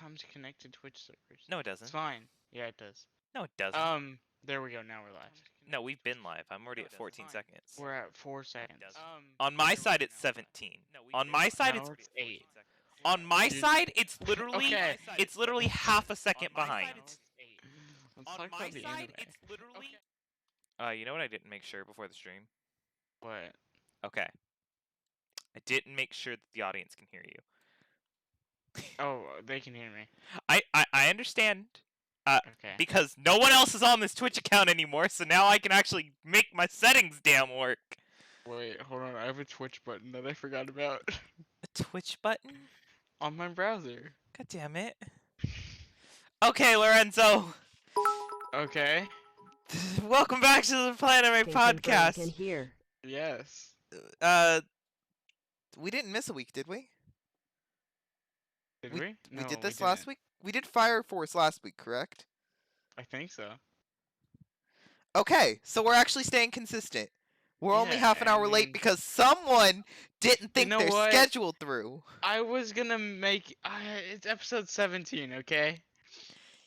times to connect to Twitch servers. No, it It's doesn't. fine. Yeah, it does. No, it doesn't. There we go. Now we're live. No, we've been live. I'm already at 14 seconds. We're at 4 seconds. On my side, it's 17. On my side, No, it's 8. On my Dude. side, it's literally Okay. it's literally half a second behind. Let's On talk my about the side, anime. it's literally. You know what I didn't make sure before the stream? What? Okay. I didn't make sure that the audience can hear you. Oh, they can hear me. I understand. Okay. Because no one else is on this Twitch account anymore, so now I can actually make my settings damn work. Wait, hold on. I have a Twitch button that I forgot about. A Twitch button? On my browser. God damn it. Okay, Lorenzo. Okay. Welcome back to the Planime podcast. Can hear. Yes. We didn't miss a week, did we? Did we? We No, did this didn't. last week? We did Fire Force last week, correct? I think so. Okay, so we're actually staying consistent. We're only Yeah, half an hour I late mean- because someone didn't think know their what? schedule through. I was gonna make. It's episode 17, okay?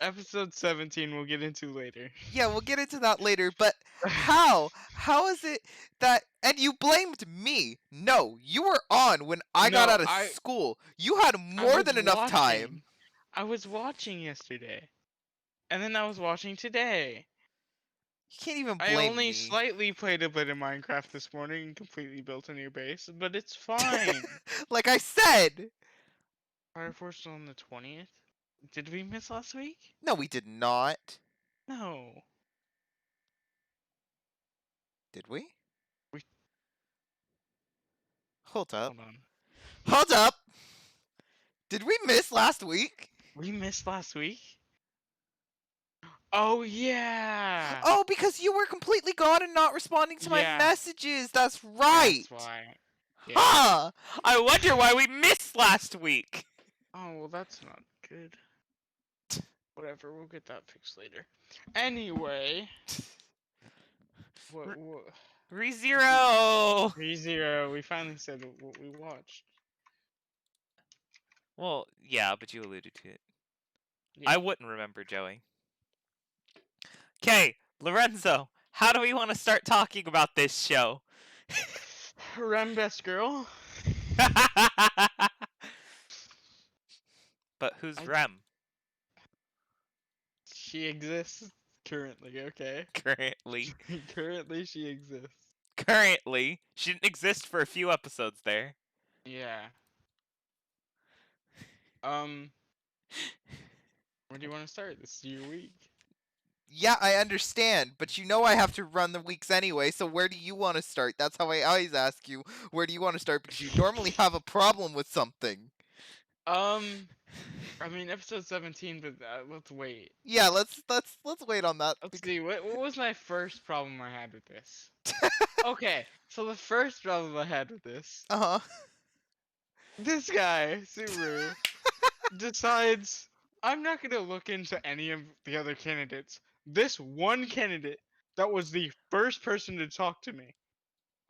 Episode 17 we'll get into later. Yeah, we'll get into that later, but how? How is it that... And you blamed me. No, you were on when I got No, out of school. You had more was than enough time. watching. I was watching yesterday. And then I was watching today. You can't even I blame only me. slightly played a bit of Minecraft this morning and completely built a new base, but it's fine. Like I said. Fire Force on the 20th? Did we miss last week? No, we did not. No. Did we? We- Hold up. Hold on. Hold up! Did we miss last week? We missed last week? Oh, yeah! Oh, because you were completely gone and not responding to my Yeah. messages. That's right. That's why. Yeah. Huh! I wonder why we missed last week. Oh, well, that's not good. Whatever, we'll get that fixed later. Anyway. What? ReZero. 3-0. We finally said what we watched. Well, yeah, but you alluded to it. Yeah. I wouldn't remember, Joey. Okay, Lorenzo, how do we want to start talking about this show? Rem best girl. But who's I- Rem? She exists currently, okay? Currently. Currently, she exists. Currently. She didn't exist for a few episodes there. Yeah. Where do you want to start? This is your week. Yeah, I understand, but you know I have to run the weeks anyway, so where do you want to start? That's how I always ask you, where do you want to start, because you normally have a problem with something. I mean, episode 17, but let's wait. Yeah, let's wait on that. Let's see, what was my first problem I had with this? Okay, so the first problem I had with this, Uh-huh. this guy, Subaru, decides, I'm not going to look into any of the other candidates. This one candidate that was the first person to talk to me,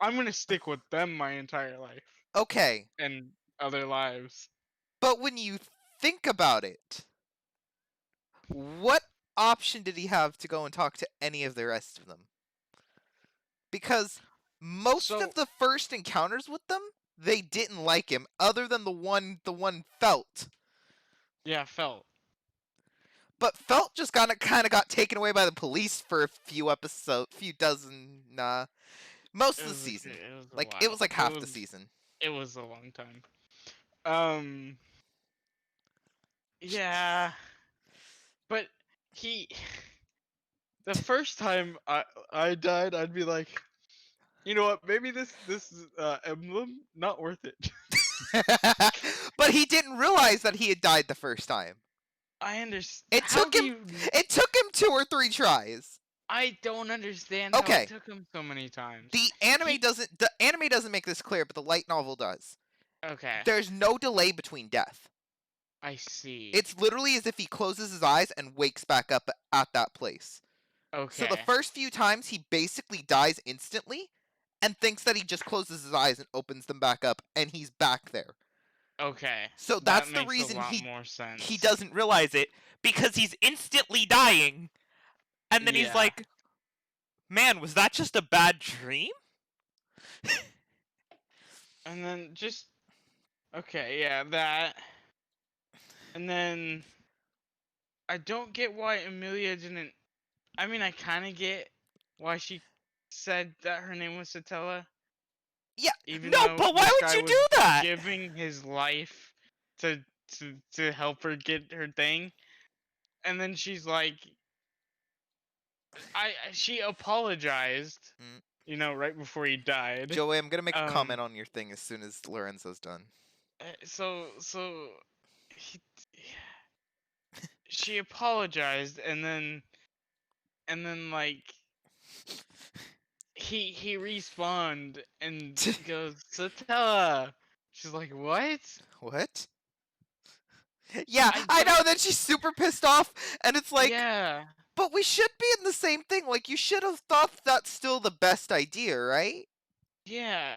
I'm going to stick with them my entire life Okay, and other lives. but when you think about it, what option did he have to go and talk to any of the rest of them? Because most So- of the first encounters with them, they didn't like him, other than the one Felt. Yeah, felt. But Felt just kind of got taken away by the police for a few dozen, most of the season. It was like half the season. It was a long time. Yeah, but the first time I died, I'd be like, you know what? Maybe this emblem not worth it. But he didn't realize that he had died the first time. I understand. It took him 2 or 3 tries. I don't understand how Okay. it took him so many times. The anime doesn't make this clear, but the light novel does. Okay, There's no delay between death. I see. It's literally as if he closes his eyes and wakes back up at that place. okay. So the first few times he basically dies instantly and thinks that he just closes his eyes and opens them back up and he's back there. Okay. So That that's the makes a reason lot he more sense. He doesn't realize it because he's instantly dying. And then he's Yeah. like, man, was that just a bad dream? And then just okay, yeah, that. And then I don't get why Amelia didn't. I mean, I kind of get why she said that her name was Satella, Yeah, even no, though but why this would guy you was do that? giving his life to to help her get her thing. And then she's like, she apologized, Mm. right before he died. Joey, I'm gonna make a Um, comment on your thing as soon as Lorenzo's done. so he, she apologized, and then like he respawned and goes, Satella. She's like, what? What? Yeah, I I don't. know. Then she's super pissed off, and it's like, Yeah, but we should be in the same thing. Like, you should have thought that's still the best idea, right? yeah.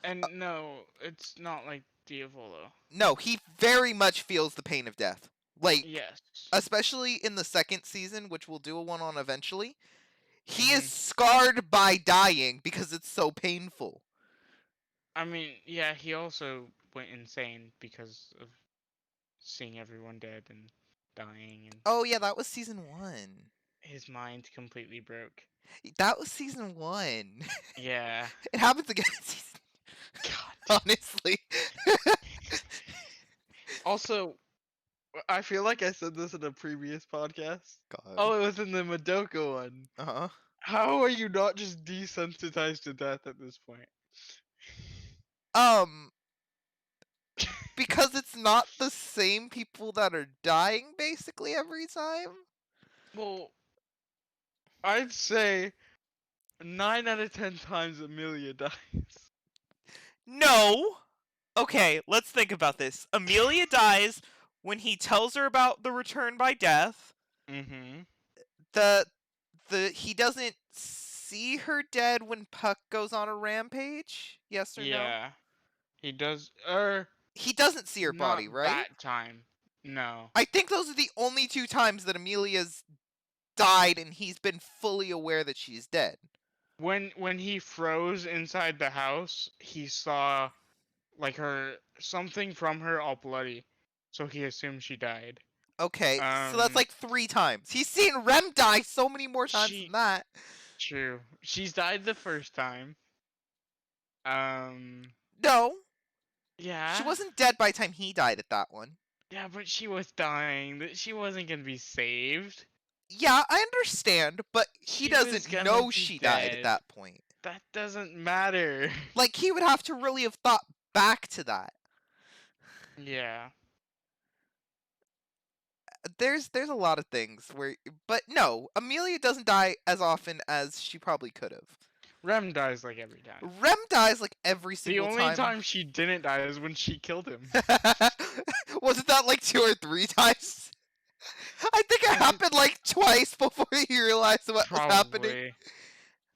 And no, it's not like Diavolo. No, he very much feels the pain of death. Like, Yes. especially in the second season, which we'll do a one on eventually. He is Mhm. scarred by dying because it's so painful. I mean, yeah, he also went insane because of seeing everyone dead and dying, and Oh yeah, that was season 1. his mind completely broke. That was season 1. Yeah. It happens again in season. God. Honestly. Also, I feel like I said this in a previous podcast. God. Oh, it was in the Madoka one. Uh-huh. How are you not just desensitized to death at this point? Um, because it's not the same people that are dying basically every time. Well, I'd say 9 out of 10 times Amelia dies. No. Okay, let's think about this. Amelia dies when he tells her about the return by death. Mm-hmm. He doesn't see her dead when Puck goes on a rampage. Yes or no? Yeah. He does. He doesn't see her Not body, right? that time. No. I think those are the only 2 times that Amelia's died and he's been fully aware that she's dead. When he froze inside the house, he saw like something from her all bloody, so he assumed she died. Okay, so that's like 3 times. He's seen Rem die so many more times She than that. true. She's died the first time. No, Yeah. she wasn't dead by the time he died at that one. Yeah, but she was dying. That she wasn't gonna be saved. Yeah, I understand, but he She was doesn't gonna know be she died at dead. that point. That doesn't matter. Like, he would have to really have thought back to that. Yeah. There's a lot of things where, but no, Amelia doesn't die as often as she probably could have. Rem dies like every time. Rem dies like every The single only time. time she didn't die is when she killed him. Wasn't that like 2 or 3 times? I think it happened like twice before he realized what was happening. Probably.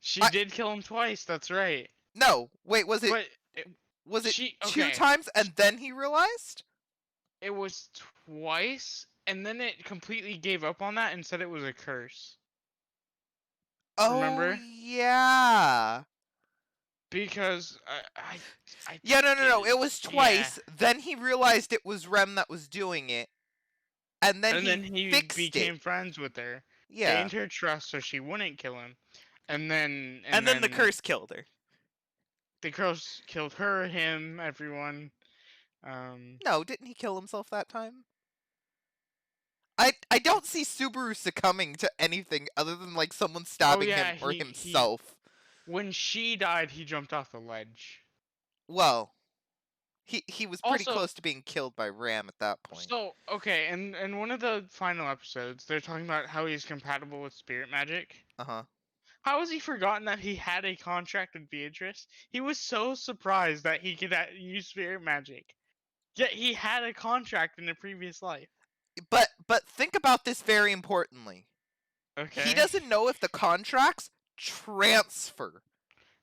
She did kill him twice. That's right. No, wait, was it But was it she 2 okay. times and then he realized? It was twice, and then it completely gave up on that and said it was a curse. Oh, Remember? yeah. Because I Yeah, no. get It was twice. Then he realized it was Rem that was doing it, and then he fixed became it. friends with her, Yeah. gained her trust so she wouldn't kill him, and then then the curse killed her. the curse killed her, him, everyone. No, didn't he kill himself that time? I don't see Subaru succumbing to anything other than like someone stabbing him or himself. When she died, he jumped off the ledge. Well, he was pretty Also- close to being killed by Ram at that point. So okay, and one of the final episodes, they're talking about how he's compatible with spirit magic. Uh-huh. How has he forgotten that he had a contract with Beatrice? He was so surprised that he could use spirit magic. Yet he had a contract in a previous life. But think about this very importantly. Okay. He doesn't know if the contracts transfer.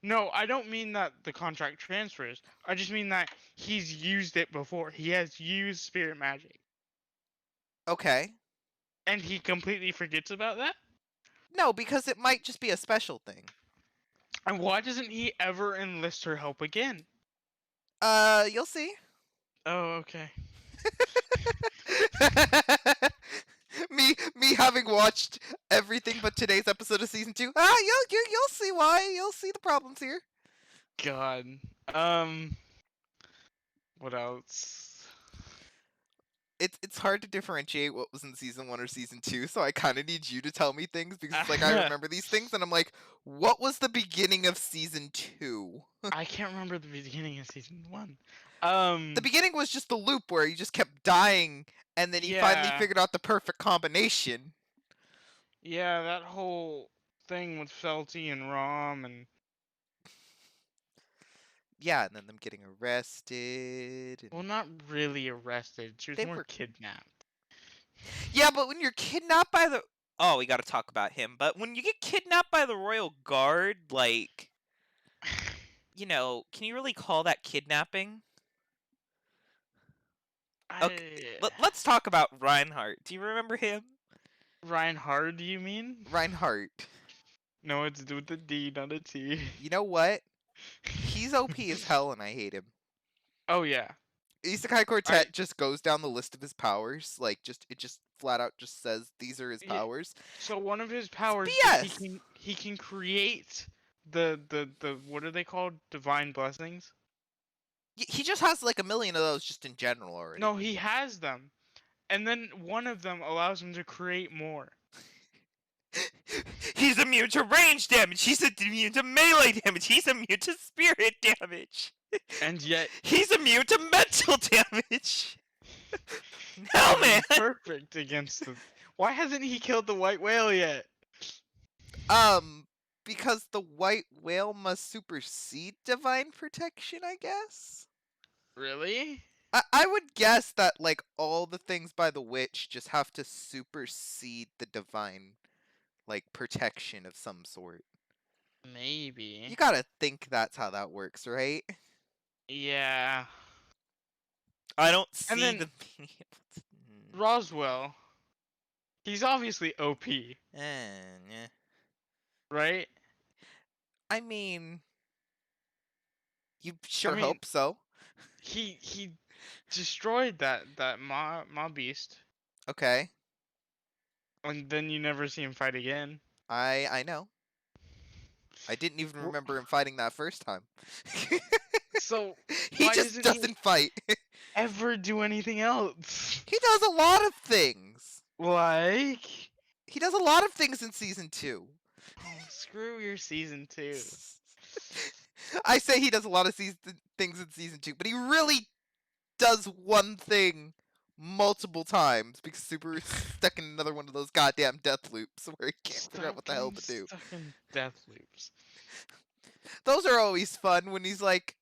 No, I don't mean that the contract transfers. I just mean that he's used it before. He has used spirit magic, Okay. and he completely forgets about that. No, because it might just be a special thing. And why doesn't he ever enlist her help again? You'll see. Oh, okay. me having watched everything but today's episode of season 2. You'll see why. You'll see the problems here. God. What else? It's hard to differentiate what was in season 1 or season 2, so I kind of need you to tell me things because it's like I remember these things and I'm like, what was the beginning of season 2? I can't remember the beginning of season 1. The beginning was just the loop where he just kept dying and then he finally Yeah. figured out the perfect combination. Yeah, that whole thing with Felty and Rom and Yeah, and then them getting arrested. And... well, not really arrested. She was They more were- kidnapped. Yeah, but when you're kidnapped by the... Oh, we got to talk about him. But when you get kidnapped by the royal guard, like, you know, can you really call that kidnapping? Let's talk about Reinhardt. Do you remember him? Reinhard, do you mean? Reinhardt. No, it's with a D, not a T. You know what? He's OP as hell and I hate him. Oh yeah. Isekai Quartet just goes down the list of his powers. Like, it just flat out just says these are his Yeah. powers. So one of his powers BS. is he can create the what are they called? Divine blessings? He just has like a million of those just in general already. No, he has them. And then one of them allows him to create more. He's immune to range damage. He's immune to melee damage. He's immune to spirit damage. And yet He's immune to mental damage. No, he's man. perfect against the. Why hasn't he killed the white whale yet? Because the white whale must supersede divine protection, I guess? Really? I would guess that, like, all the things by the witch just have to supersede the divine, like, protection of some sort. Maybe. You gotta think that's how that works, right? Yeah. I don't And see then- the being able to... Roswell. He's obviously OP, Yeah. right? I mean, you sure mean- hope so. He destroyed that Ma beast, Okay, and then you never see him fight again. I know. I didn't even Wh- remember him fighting that first time. So He why just doesn't doesn't fight. ever do anything else? He does a lot of things. Like, He does a lot of things in season 2. oh, screw your season 2. I say he does a lot of things in season 2, but he really does one thing multiple times because Subaru's stuck in another one of those goddamn death loops where he can't figure out what the hell to do. Stuck in death loops. Those are always fun when he's like,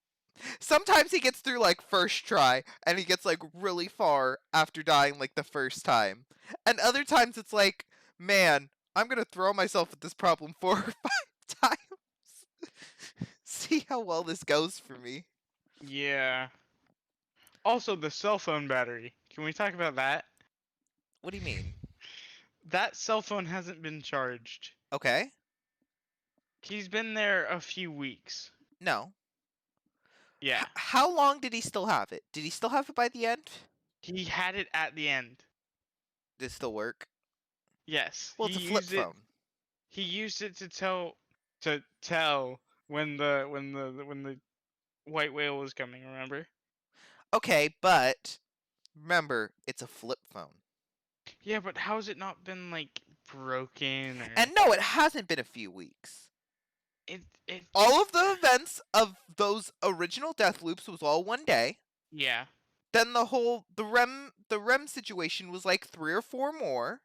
sometimes he gets through like first try and he gets like really far after dying like the first time. And other times it's like, man, I'm gonna throw myself at this problem 4 or 5 times. See how well this goes for me. Yeah. Also, the cell phone battery. Can we talk about that? What do you mean? That cell phone hasn't been charged. Okay. He's been there a few weeks. No. Yeah. How long did he still have it? Did he still have it by the end? He had it at the end. Did it still work? Yes. Well, it's he a flip used it. phone. He used it to tell when the white whale was coming, remember? Okay, but remember, it's a flip phone. Yeah, but how's it not been like broken or And no, it hasn't been a few weeks. it All of the events of those original death loops was all one day. yeah. Then the REM situation was like 3 or 4 more.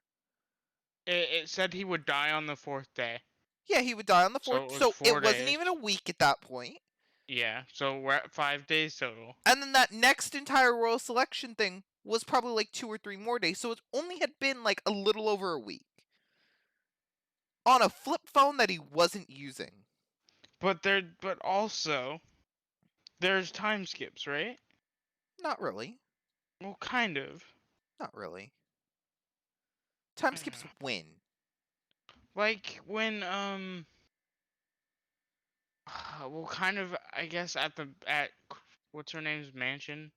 It said he would die on the 4th day. Yeah, he would die on the So 4th. it was So 4 it wasn't days. even a week at that point. Yeah, so we're at 5 days total. And then that next entire royal selection thing was probably like 2 or 3 more days. So it only had been like a little over a week. On a flip phone that he wasn't using. but also there's time skips, right? Not really. Well, kind of. Not really. Time I don't skips know. win. Like when well, kind of, I guess at what's her name's mansion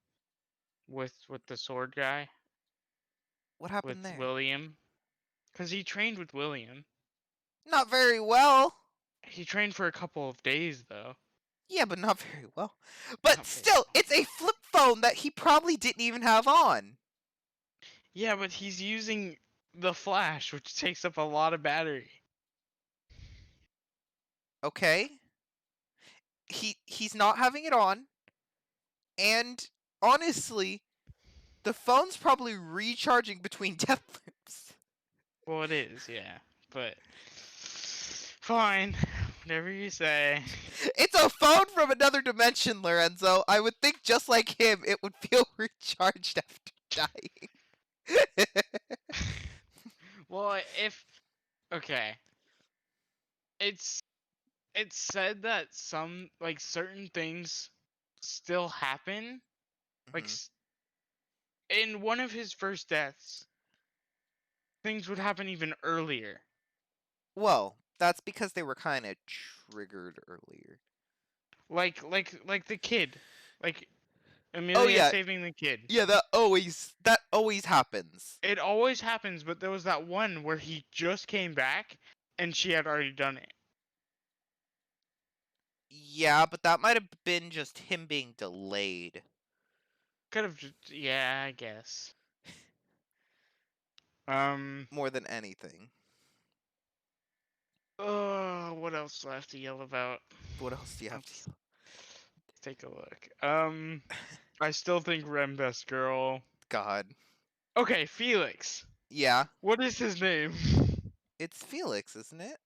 with the sword guy What happened with there? William, cause he trained with William. Not very well. He trained for a couple of days though. Yeah, but not very well. But Not very still, well. it's a flip phone that he probably didn't even have on. Yeah, but he's using the flash, which takes up a lot of battery. Okay? He's not having it on, and honestly, the phone's probably recharging between death loops. Well, it is, yeah, but fine, whatever you say. It's a phone from another dimension, Lorenzo. I would think just like him, it would feel recharged after dying. Well, if okay, it's it's said that some like certain things still happen. Like Mhm. in one of his first deaths, things would happen even earlier. Well, that's because they were kind of triggered earlier. Like the kid, like Oh Amelia yeah, saving the kid. yeah. That always happens. It always happens, but there was that one where he just came back and she had already done it. Yeah, but that might have been just him being delayed. Could have, yeah, I guess. Um. More than anything. Oh, what else do I have to yell about? What else do you have to? Let's take a look. I still think Rem best girl. God. Okay, Felix. Yeah, What is his name? it's Felix, isn't it?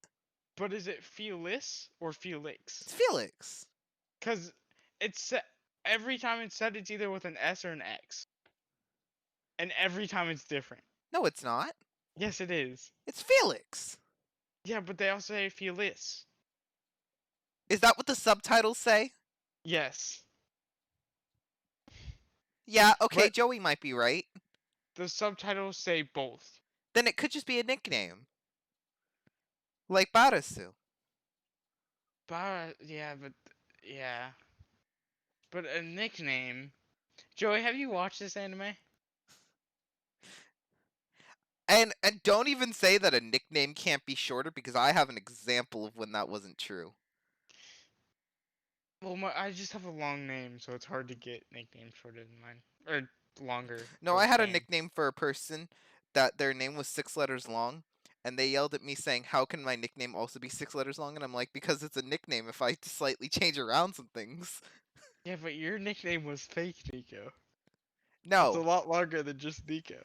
But is it Felis or Felix? It's Felix. Cause it's every time it's said it's either with an S or an X, and every time it's different. No, it's not. Yes, it is. It's Felix. Yeah, but they also say Felis. Is that what the subtitles say? Yes, Yeah, okay, but Joey might be right. the subtitles say both. Then it could just be a nickname. Like Barasu. But yeah, yeah, but a nickname. Joey, have you watched this anime? And don't even say that a nickname can't be shorter because I have an example of when that wasn't true. Well, I just have a long name, so it's hard to get nicknames shorter than mine or longer No, or I had a same. nickname for a person that their name was 6 letters long, and they yelled at me saying, "How can my nickname also be 6 letters long?" And I'm like, "Because it's a nickname. If I slightly change around some things." Yeah, but your nickname was fake Nico. It's a No. lot longer than just Nico.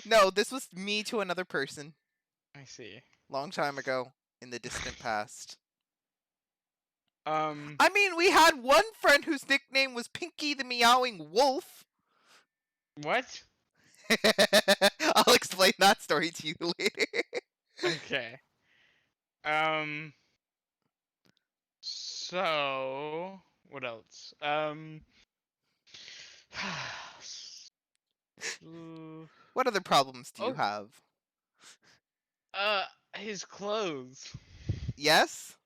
No, this was me to another person, I see. long time ago, in the distant past. Um, I mean, we had one friend whose nickname was Pinky the Meowing Wolf. what? I'll explain that story to you later. Okay. Um, so what else? uh, What other problems do you oh, have? his clothes. Yes?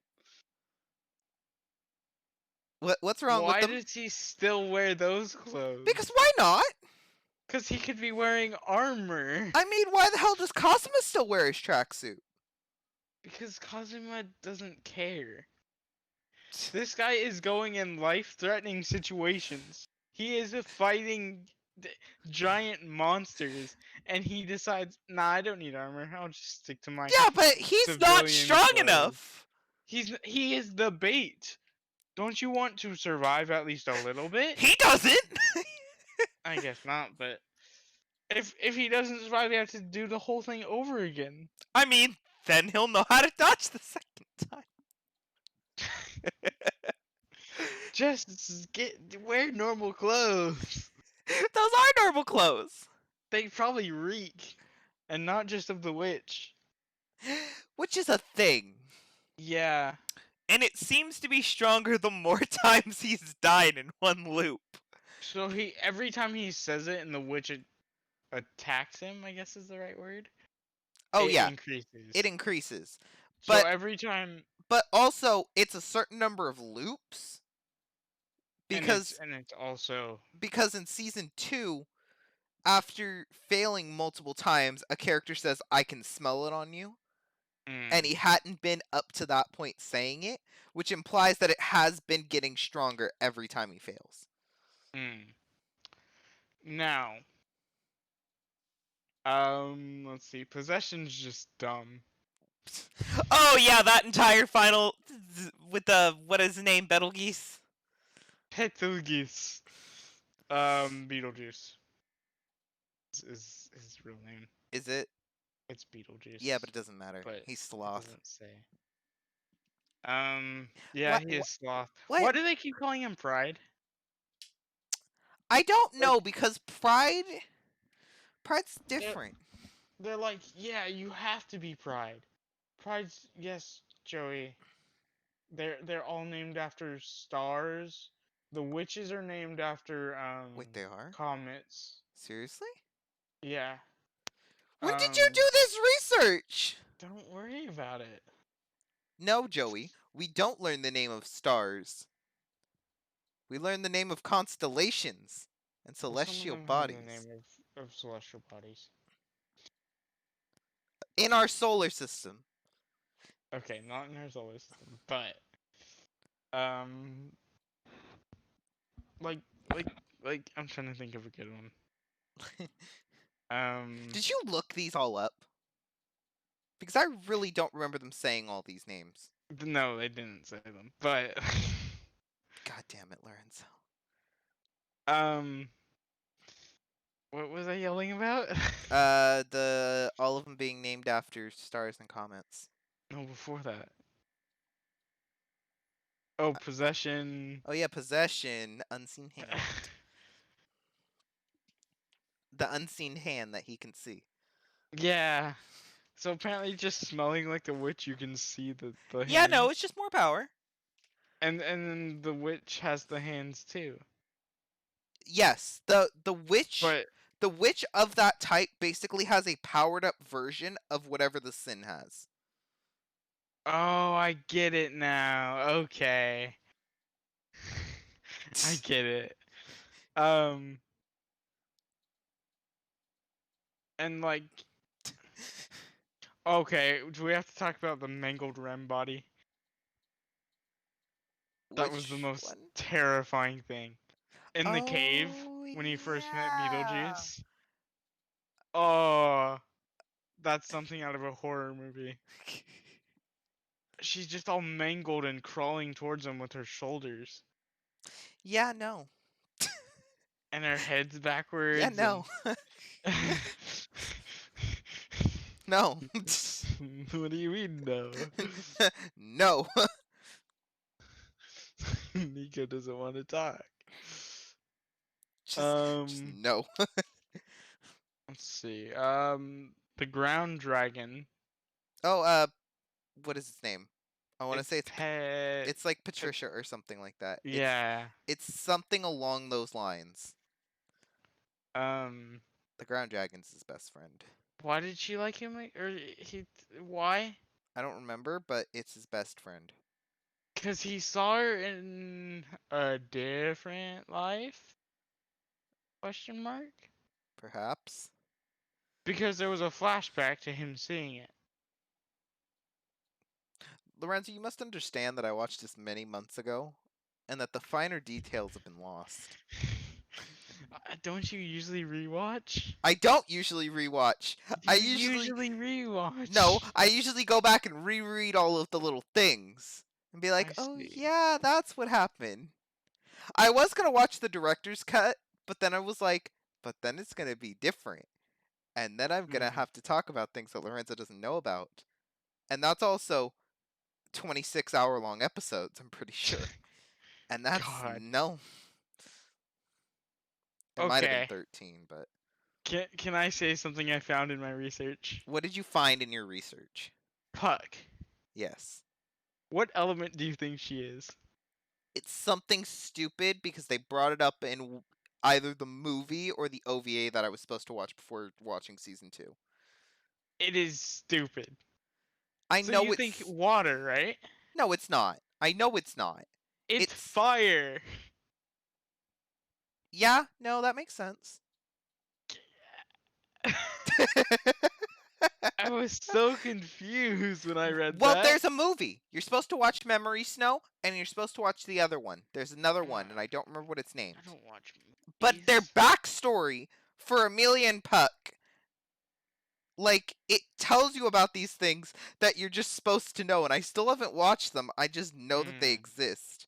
What's wrong with Why them? does he still wear those clothes? Because why not? Because he could be wearing armor. I mean, why the hell does Cosima still wear his tracksuit? Because Kazuma doesn't care. This guy is going in life-threatening situations. He is fighting giant monsters, and he decides, nah, I don't need armor. I'll just stick to my Yeah, but he's not civilian strong clothes." enough. He is the bait. Don't you want to survive at least a little bit? He doesn't. I guess not, but if he doesn't survive, he has to do the whole thing over again. I mean, then he'll know how to dodge the second time. Just wear normal clothes. Those are normal clothes. They probably reek, and not just of the witch. Which is a thing. Yeah. And it seems to be stronger the more times he's died in one loop. So every time he says it and the witch attacks him, I guess is the right word. Oh It yeah, increases. it increases. So But every time, also it's a certain number of loops and because it's also in season 2, after failing multiple times, a character says, "I can smell it on you." And he hadn't been up to that point saying it, which implies that it has been getting stronger every time he fails. Now, let's see. Possession's just dumb. Oh yeah, that entire final with the what is his name, Betelgeuse? Betelgeuse. Beetlejuice is his real name. Is it? It's Beetlejuice. Yeah, but it doesn't matter. But He's it Sloth. doesn't say. Yeah, What? he is Sloth. What? Why do they keep calling him Pride? I don't Like, know, because Pride's different. they're like, yeah, you have to be Pride. Pride's yes, Joey. They're all named after stars. The witches are named after Wait, they are? comets. Seriously? Yeah. When did you do this research? Don't worry about it. No, Joey. We don't learn the name of stars. We learn the name of constellations and Well, some of celestial them have bodies the name of celestial bodies. in our solar system. Okay, not in our solar system, but um, like like I'm trying to think of a good one. Did you look these all up? Because I really don't remember them saying all these names. No, they didn't say them, but God damn it, Lorenzo. um, what was I yelling about? All of them being named after stars and comets. No, before that. Oh, possession. Oh yeah, possession, unseen hand. The unseen hand that he can see. Yeah. So apparently, just smelling like the witch, you can see the Yeah, hand. no, it's just more power. And then the witch has the hands too. Yes, the witch But of that type basically has a powered up version of whatever the sin has. oh, I get it now. Okay. I get it. And like, okay, do we have to talk about the mangled Rem body? That was the Which most one? terrifying thing. In the cave, Oh, when he first met yeah. Beetlejuice. Oh, that's something out of a horror movie. She's just all mangled and crawling towards him with her shoulders. Yeah, no. And her head's Yeah, backwards. no. And... No. What do you mean, no? No. Nicko doesn't want to talk. Just no. Let's see. The ground dragon. Oh, what is its name? I want to say Pet. it's like Patricia or something like that. Yeah. It's something along those lines. The ground dragon's his best friend. Why did she like him? Or why? I don't remember, but it's his best friend. Cause he saw her in a different life? Question mark? Perhaps. Because there was a flashback to him seeing it. Lorenzo, you must understand that I watched this many months ago, and that the finer details have been lost. Don't you usually rewatch? I don't usually rewatch. I You usually rewatch. No, I usually go back and reread all of the little things and be like, I "Oh see. yeah, that's what happened." I was going to watch the director's cut, but then I was like, "But then it's going to be different." And then I'm going to have to talk about things that Lorenzo doesn't know about. And that's also 26-hour-long episodes, I'm pretty sure. And that's God. no. It might have been Okay. 13, but Can I say something I found in my research? what did you find in your research? Puck. Yes. What element do you think she is? It's something stupid because they brought it up in either the movie or the OVA that I was supposed to watch before watching season 2. It is stupid. I So know you think it's water, right? No, it's not. I know it's not. It's It's fire. Yeah, no, that makes sense. I was so confused when I read Well, that. there's a movie. You're supposed to watch Memory Snow, and you're supposed to watch the other one. There's another one, and I don't remember what it's named. I don't watch But movies. their backstory for Amelia and Puck, like, it tells you about these things that you're just supposed to know, and I still haven't watched them. I just know that they exist.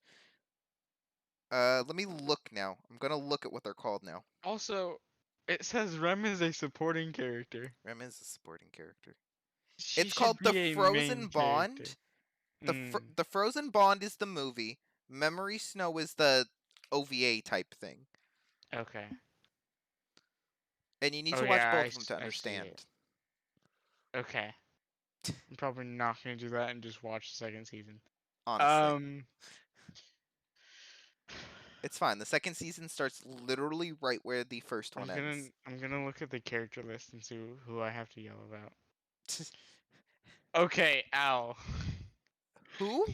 Let me look now. I'm gonna look at what they're called now. Also, it says Rem is a supporting character. Rem is a supporting character. She It's should called The be a Frozen main Bond. character. The Frozen Bond is the movie. Memory Snow is the OVA type thing. Okay. And you need Oh to watch yeah, both of them to I see understand. it. Okay. I'm probably not gonna do that and just watch the second season. Honestly. It's fine. The second season starts literally right where the first one ends. I'm gonna look at the character list and see who I have to yell about. Okay, Al. Who?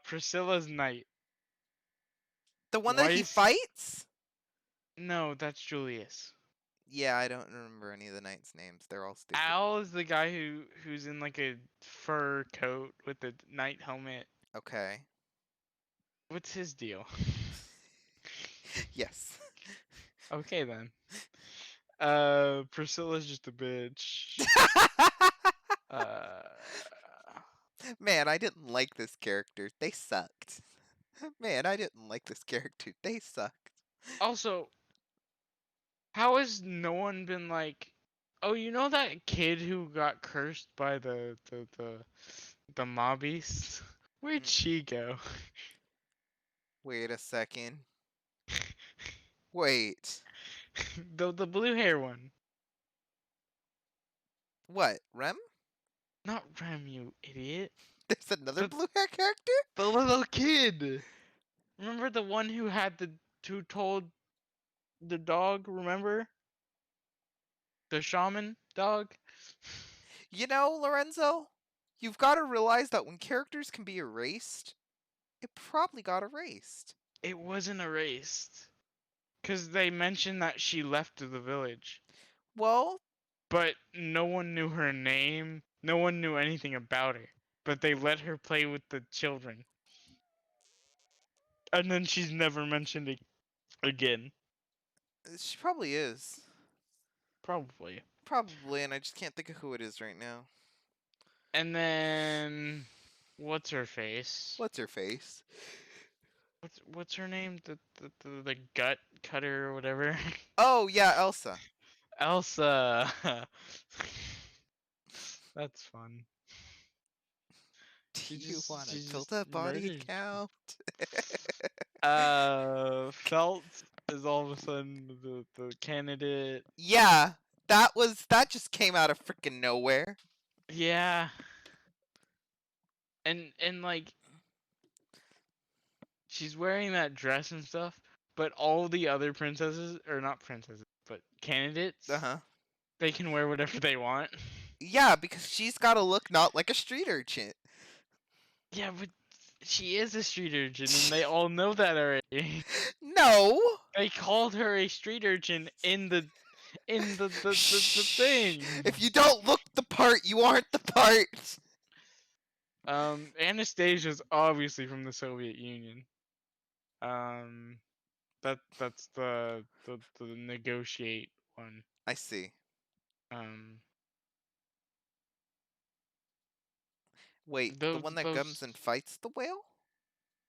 Priscilla's knight. The one that he fights? No, that's Julius. Yeah, I don't remember any of the knights' names. They're all stupid. Al is the guy who's in like a fur coat with the knight helmet. Okay. What's his deal? Yes. Okay then. Priscilla's just a bitch. Man, I didn't like this character. They sucked. Man, I didn't like this character. They sucked. Also, how has no one been like, oh, you know that kid who got cursed by the mobbies? Where'd she go? Wait a second. Wait. The blue hair one. What? Rem? Not Rem, you idiot. There's another The- blue hair character? The little kid. Remember the one who told the dog, remember? The shaman dog? You know, Lorenzo, you've got to realize that when characters can be erased, it probably got erased. It wasn't erased. Cause they mentioned that she left the village. Well, But no one knew her name. No one knew anything about her. But they let her play with the children. And then she's never mentioned again. she probably is. Probably. Probably, and I just can't think of who it is right now. And then what's her face? What's her face? What's her name? The gut cutter or whatever. Oh, yeah, Elsa. Elsa. That's fun. Do you just- want to she build just a body murdered- count? Felt is all of a sudden the candidate. Yeah, that just came out of freaking nowhere. Yeah. And like she's wearing that dress and stuff, but all the other princesses, or not princesses, but candidates, Uh-huh. they can wear whatever they want. Yeah, because she's got to look not like a street urchin. Yeah, but she is a street urchin, and they all know that already. No. They called her a street urchin in the thing. If you don't look the part, you aren't the part. Anastasia's obviously from the Soviet Union. That's the negotiate one. I see. Um, Wait, the one that comes and fights the whale?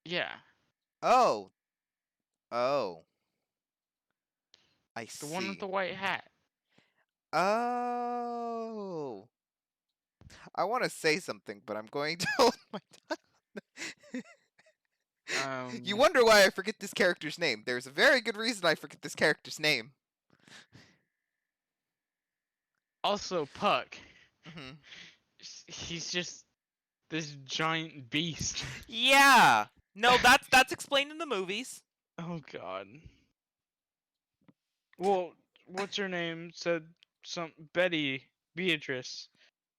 Yeah, Oh. Oh. I the see. one with the white hat. Oh. I want to say something, but I'm going to hold my tongue. You wonder why I forget this character's name. There's a very good reason I forget this character's name. Also, Puck. Hmm. He's just this giant beast. Yeah. No, that's explained in the movies. Oh god. Well, what's her name said Beatrice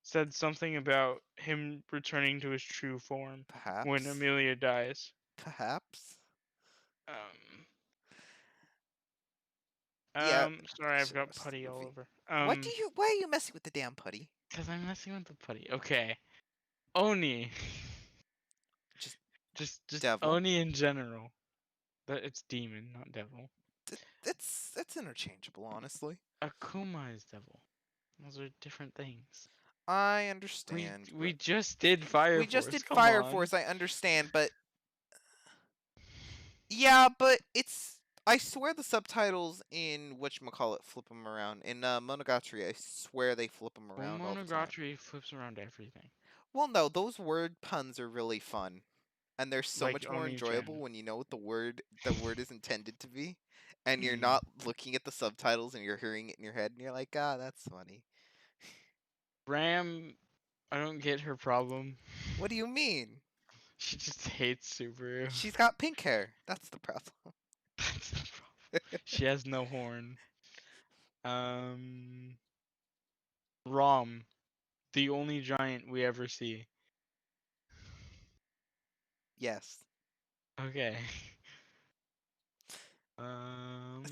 said something about him returning to his true form when Perhaps. Amelia dies. Perhaps. Um, Yeah. sorry, I've So got rest of the putty all movie. over. Why are you messing with the damn putty? Cause I'm messing with the putty. Okay, Oni. Just just devil. Oni in general. That it's demon, not devil. It's interchangeable, honestly. Akuma is devil. Those are different things. I understand. We just did Fire we just Force. did Come Fire on. Force, I understand, but yeah, but it's I swear the subtitles in whatchamacallit flip them around. In Monogatari, I swear they flip them Well, around all the time. Monogatari flips around everything. Well, no, those word puns are really fun. And they're so Like much more Oni-chan. enjoyable when you know what the word is intended to be. And you're Mm. not looking at the subtitles and you're hearing it in your head and you're like, ah, that's funny. Ram, I don't get her problem. What do you mean? She just hates Subaru. She's got pink hair. That's the problem. That's the problem. She has no horn. Rom, the only giant we ever see. Yes. Okay. Um,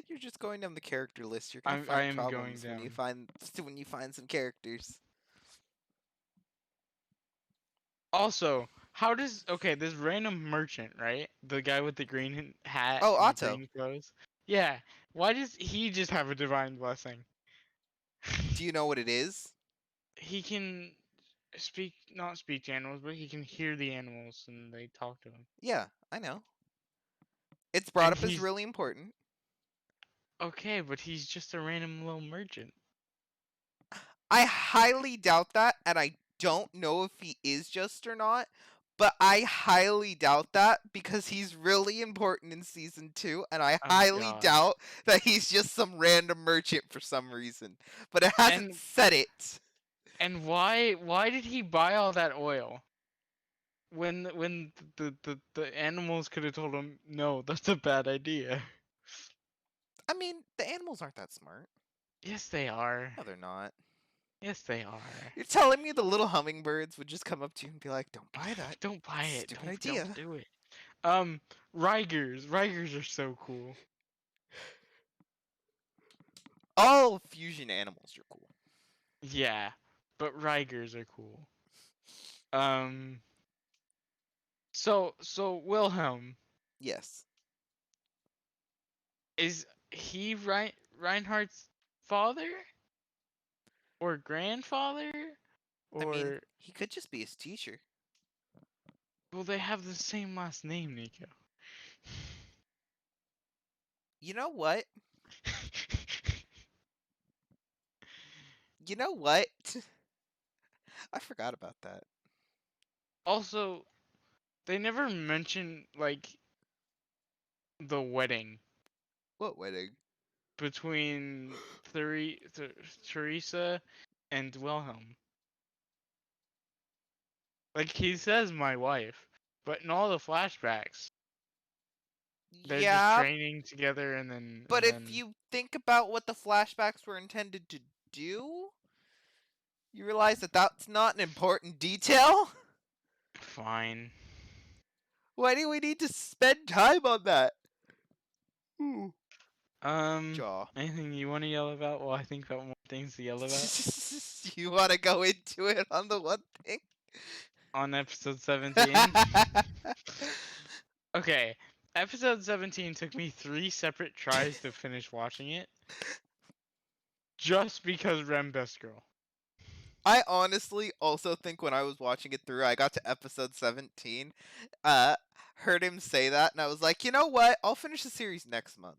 You're just going down the character list. You're gonna I find am going problems when you find some characters. Also, how does this random merchant, right? The guy with the green hat Oh, and the Otto. green clothes. Yeah. Why does he just have a divine blessing? Do you know what it is? He can not speak to animals, but he can hear the animals and they talk to him. Yeah, I know. It's brought And up as he's really important. okay, but he's just a random little merchant. I highly doubt that, and I don't know if he is just or not, but I highly doubt that because he's really important in season 2, and I Oh, highly God. doubt that he's just some random merchant for some reason. But it hasn't said it. And why did he buy all that oil? When the animals could have told him, no, that's a bad idea. I mean, the animals aren't that smart. Yes, they are. No, they're not. Yes, they are. You're telling me the little hummingbirds would just come up to you and be like, "Don't buy that. Don't buy it. Stupid Don't idea." do it. Rigers. Rigers are so cool. All fusion animals are cool. Yeah, but Rigers are cool. So Wilhelm, Yes. is he Reinhardt's father or grandfather I mean, or he could just be his teacher. well, they have the same last name, Nico. You know what? You know what? I forgot about that. Also, they never mention like the wedding What wedding? between Teresa and Wilhelm. Like he says my wife, but in all the flashbacks, they're just Yeah, training together and then but if you think about what the flashbacks were intended to do, you realize that that's not an important detail? fine. Why do we need to spend time on that? Ooh. Jaw. Anything you want to yell about? Well, I think about more things to yell about You want to go into it on the one thing? on episode 17. Okay, episode 17 took me 3 separate tries to finish watching it. Just because Rem best girl. I honestly also think when I was watching it through, I got to episode 17, heard him say that, and I was like, you know what? I'll finish the series next month.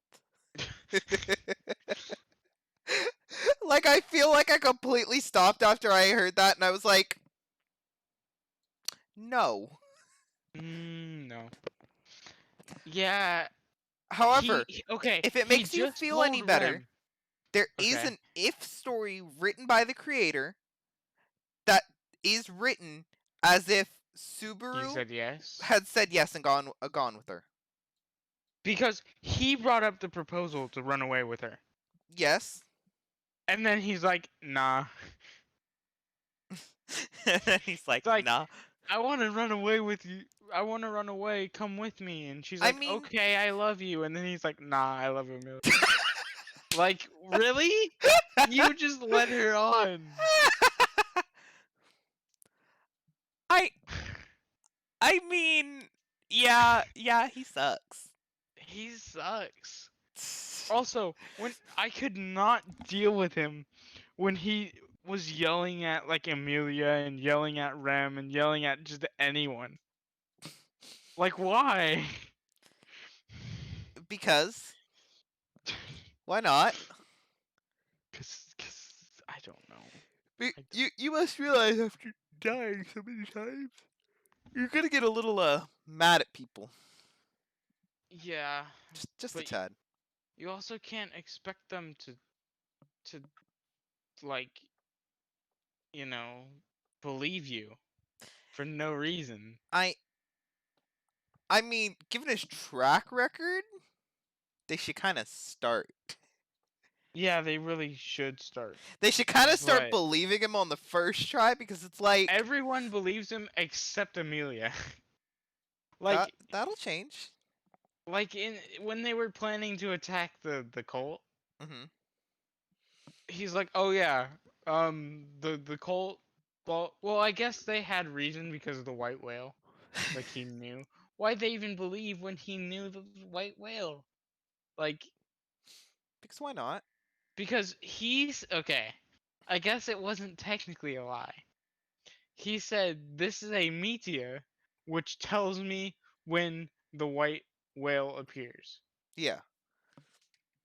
Like, I feel like I completely stopped after I heard that, and I was like, no. No. Yeah. However, Okay. if it makes you feel any better, there is Okay. an if story written by the creator that is written As if He Subaru said yes. had said yes and gone with her. Because he brought up the proposal to run away with her. Yes. And then he's like, nah. And then he's like, It's like, nah. I want to run away with you. I want to run away. Come with me. And she's I like, mean- okay, I love you. And then he's like, nah, I love Amelia. Like, really? You just let her on. I mean, yeah, he sucks. He sucks. Also, when I could not deal with him when he was yelling at like Amelia and yelling at Rem and yelling at just anyone. Like, why? Because why not? Cause I don't know. You must realize after dying so many times, you're gonna get a little mad at people. Yeah, Just a but tad. you also can't expect them to like, you know, believe you for no reason. I mean, given his track record, they should kind of start. Yeah, they really should start. They should kind of start But believing him on the first try because it's like everyone believes him except Amelia. Like that'll change. like in when they were planning to attack the cult, Hmm. he's like, "Oh yeah, the cult. Well, I guess they had reason because of the white whale. Like he knew. Why'd they even believe when he knew the white whale? Like Because why not? because he's okay. I guess it wasn't technically a lie. He said this is a meteor, which tells me when the white whale appears. Yeah.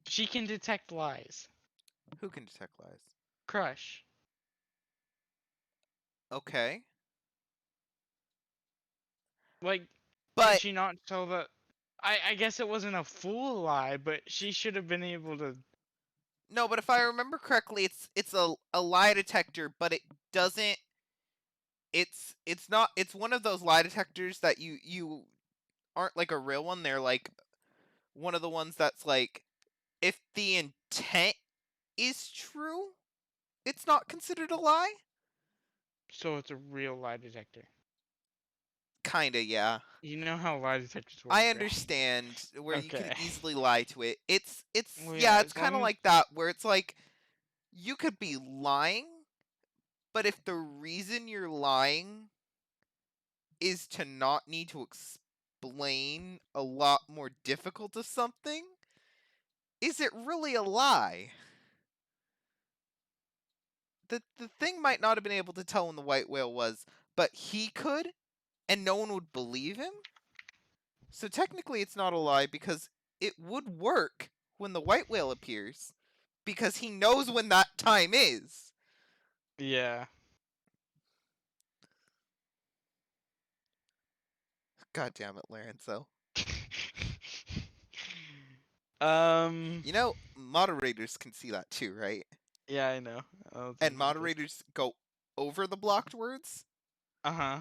She can detect lies. Who can detect lies? Crush. Okay. Like, did But she not tell the? I guess it wasn't a full lie, but she should have been able to. no, but if I remember correctly, it's a lie detector, but it doesn't. It's not. It's one of those lie detectors that you aren't like a real one. They're like one of the ones that's like if the intent is true, it's not considered a lie. So it's a real lie detector. Kinda, yeah. You know how lie detectors work, I right? understand where you can Okay. easily lie to it. It's Well, yeah, yeah, it's as kind of long as like that where it's like you could be lying, but if the reason you're lying is to not need to explain a lot more difficult of something, is it really a lie? The thing might not have been able to tell when the white whale was, but he could, and no one would believe him. So technically it's not a lie because it would work when the white whale appears because he knows when that time is. yeah. God damn it, Lorenzo. um. You know, moderators can see that too, right? Yeah, I know. I was And thinking just. moderators go over the blocked words. Uh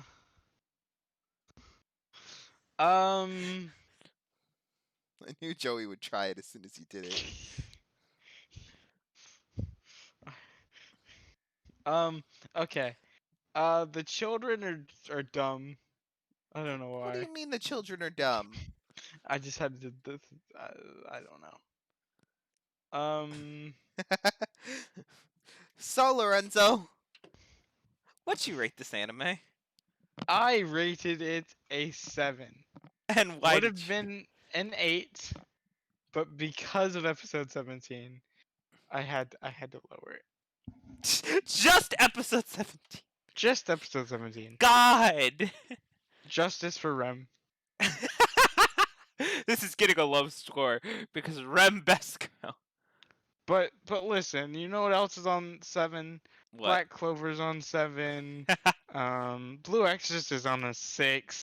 huh. Um. I knew Joey would try it as soon as he did it. Okay. The children are dumb. I don't know What do why. you mean the children are dumb? I just had to. This. I don't know. So, Lorenzo, What'd you rate this anime? I rated it a 7. And why Would did have you? been an 8, but because of episode 17, I had to lower it. Just episode 17. Just episode 17. God. Justice for Rem. This is getting a low score because Rem best girl. But listen, you know what else is on 7? What? Black Clover's on 7. Blue Exorcist is on a 6.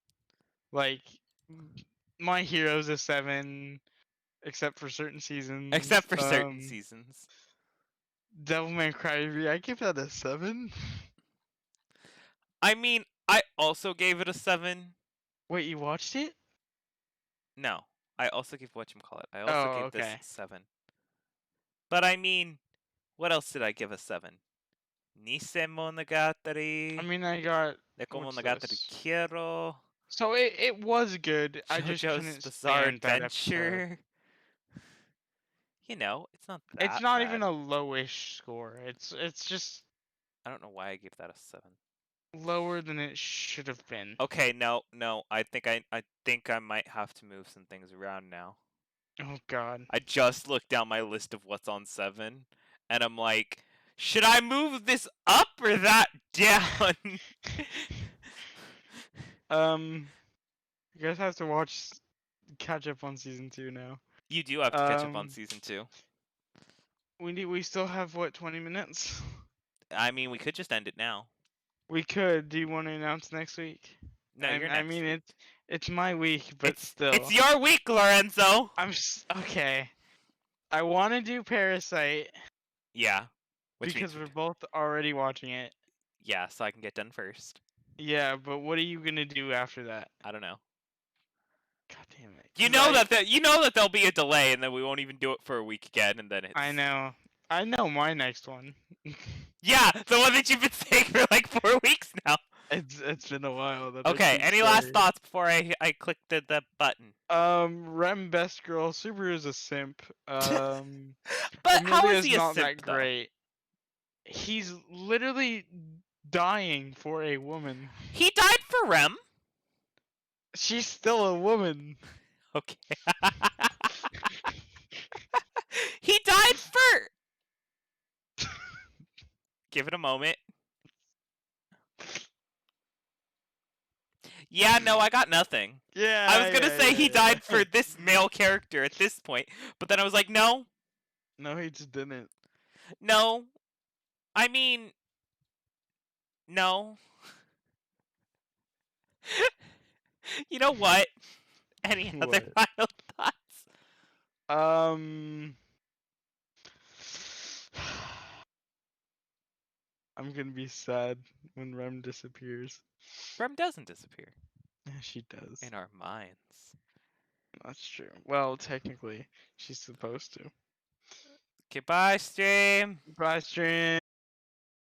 Like My Hero's a 7, except for certain seasons. Except for certain seasons. Devilman Crybaby, I give that a 7. I mean, I also gave it a 7. Wait, you watched it? No, I also gave whatchamacallit. I also Oh, gave this okay. 7. But I mean, what else did I give a 7? Nise I Monogatari, mean, I got Neko what's Monogatari this? Kero, So it was good. I just JoJo's couldn't Bizarre stand that episode. Adventure. You know, it's not It's that not bad. even a lowish score. It's just I don't know why I gave that a 7. lower than it should have been. Okay, no. I think I might have to move some things around now. Oh God. I just looked down my list of what's on 7, and I'm like, should I move this up or that down? You guys have to catch up on season 2 now. You do have to catch up on season 2. We still have what, 20 minutes? I mean, we could just end it now. We could. Do you want to announce next week? No, you're I next mean, week. it's my week, but still. It's your week, Lorenzo. Okay. I want to do Parasite Yeah. Which because means we're both already watching it. yeah, so I can get done first. Yeah, but what are you gonna do after that? I don't know. God damn it. You 'Cause know that there'll be a delay, and then we won't even do it for a week again, and then it's. I know. I know my next one. Yeah, the one that you've been saying for like 4 weeks now. It's been a while. That I Okay. keep Any last saying. thoughts before I clicked the button? Rem best girl. Subaru is a simp. But how is Amelia's he a not simp that though? great. He's literally dying for a woman. He died for Rem. She's still a woman. Okay. He died for. Give it a moment. Yeah, no, I got nothing. Yeah. I was gonna say he died yeah. for this male character at this point, but then I was like, no, No, he just didn't. no. I mean, no. You know what? Any other What? final thoughts? I'm gonna be sad when Rem disappears. Rem doesn't disappear Yeah, she does. in our minds. That's true. Well, technically, she's supposed to. Goodbye, stream. Bye, stream.